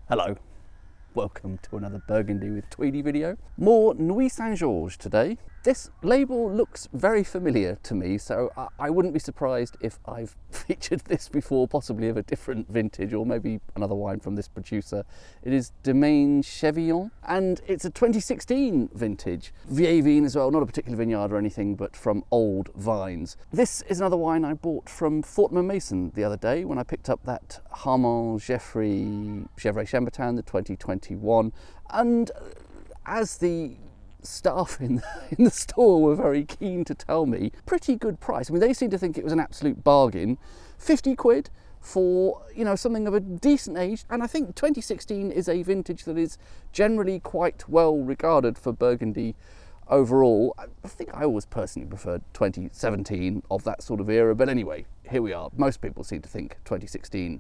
Hello, welcome to another Burgundy with Tweedy video. More Nuits Saint-Georges today. This label looks very familiar to me, so I wouldn't be surprised if I've featured this before, possibly of a different vintage or maybe another wine from this producer. It is Domaine Chevillon and it's a 2016 vintage. Vielles as well, not a particular vineyard or anything, but from old vines. This is another wine I bought from Fortnum & Mason the other day when I picked up that Harmon Gevrey Chambertin, the 2021, and as the staff in the store were very keen to tell me, pretty good price. I mean, they seemed to think it was an absolute bargain. 50 quid for, you know, something of a decent age. And I think 2016 is a vintage that is generally quite well regarded for Burgundy overall. I think I always personally preferred 2017 of that sort of era. But anyway, here we are. Most people seem to think 2016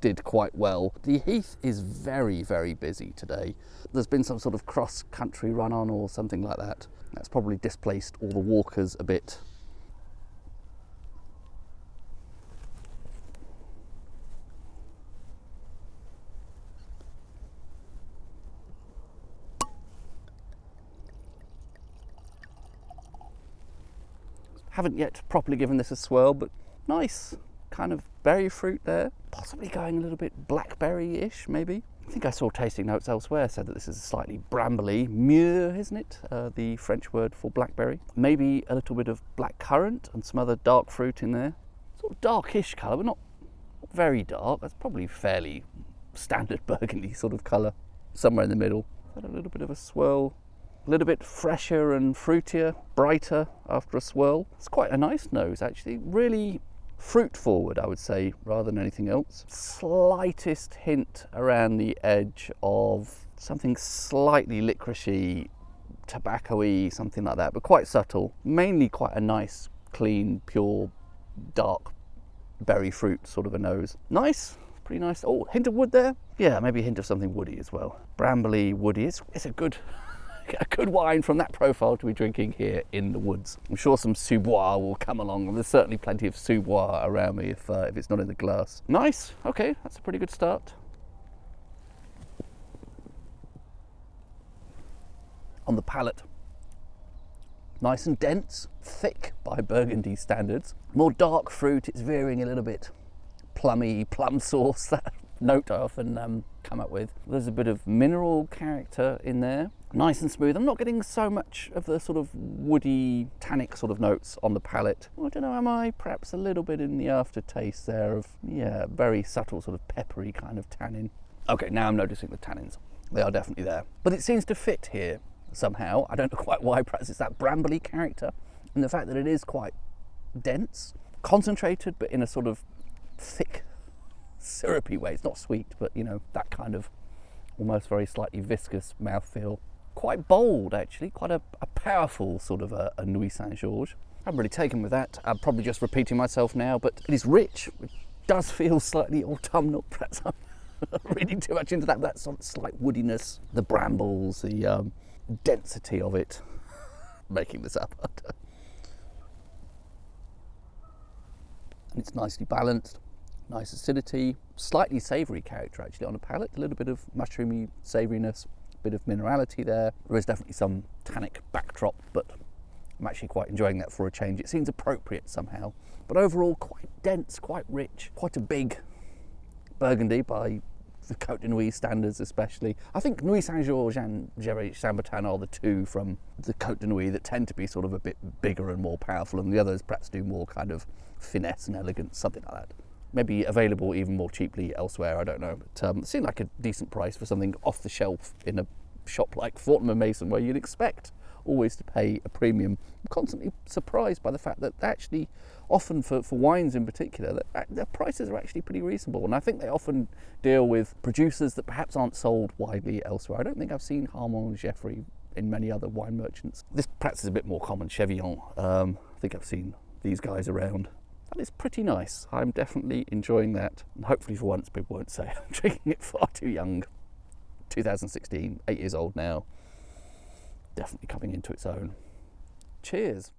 did quite well. The heath is very, very busy today. There's been some sort of cross-country run on or something like that. That's probably displaced all the walkers a bit. Haven't yet properly given this a swirl, but nice kind of berry fruit there, possibly going a little bit blackberry-ish maybe. I think I saw tasting notes elsewhere said that this is a slightly brambly, mûr, isn't it? The French word for blackberry. Maybe a little bit of black currant and some other dark fruit in there. Sort of darkish colour, but not very dark. That's probably fairly standard burgundy sort of colour, somewhere in the middle. A little bit of a swirl, a little bit fresher and fruitier, brighter after a swirl. It's quite a nice nose actually, really fruit forward, I would say, rather than anything else. Slightest hint around the edge of something slightly licoricey, tobacco-y, something like that, but quite subtle. Mainly quite a nice, clean, pure, dark berry fruit sort of a nose. Nice, pretty nice. Oh, hint of wood there? Yeah, maybe a hint of something woody as well. Brambly, woody. It's a good wine from that profile to be drinking here in the woods. I'm sure some Sous-Bois will come along. There's certainly plenty of Sous-Bois around me if it's not in the glass. Nice, okay, that's a pretty good start. On the palate, nice and dense, thick by Burgundy standards. More dark fruit, it's veering a little bit plummy, plum sauce, that note I often come up with. There's a bit of mineral character in there. Nice and smooth. I'm not getting so much of the sort of woody, tannic sort of notes on the palate. I don't know, am I? Perhaps a little bit in the aftertaste there of, yeah, very subtle sort of peppery kind of tannin. Okay, now I'm noticing the tannins. They are definitely there. But it seems to fit here somehow. I don't know quite why. Perhaps it's that brambly character and the fact that it is quite dense, concentrated, but in a sort of thick, syrupy way. It's not sweet, but you know, that kind of almost very slightly viscous mouthfeel. Quite bold actually, quite a powerful sort of a Nuits Saint-Georges. I'm really taken with that. I'm probably just repeating myself now, but it is rich. It does feel slightly autumnal. Perhaps I'm reading too much into that, but that sort of slight woodiness, the brambles, the density of it. Making this up. And it's nicely balanced. Nice acidity, slightly savoury character actually on the palate, a little bit of mushroomy savouriness, a bit of minerality there. There is definitely some tannic backdrop, but I'm actually quite enjoying that for a change. It seems appropriate somehow, but overall quite dense, quite rich, quite a big Burgundy by the Côte de Nuits standards especially. I think Nuits Saint-Georges and Vielles Chambertin are the two from the Côte de Nuits that tend to be sort of a bit bigger and more powerful, and the others perhaps do more kind of finesse and elegance, something like that. Maybe available even more cheaply elsewhere, I don't know. But it seemed like a decent price for something off the shelf in a shop like Fortnum & Mason, where you'd expect always to pay a premium. I'm constantly surprised by the fact that actually, often for wines in particular, that their prices are actually pretty reasonable. And I think they often deal with producers that perhaps aren't sold widely elsewhere. I don't think I've seen Harmon Gevrey in many other wine merchants. This perhaps is a bit more common, Chevillon. I think I've seen these guys around. That is pretty nice. I'm definitely enjoying that. And hopefully for once people won't say I'm drinking it far too young. 2016, 8 years old now. Definitely coming into its own. Cheers.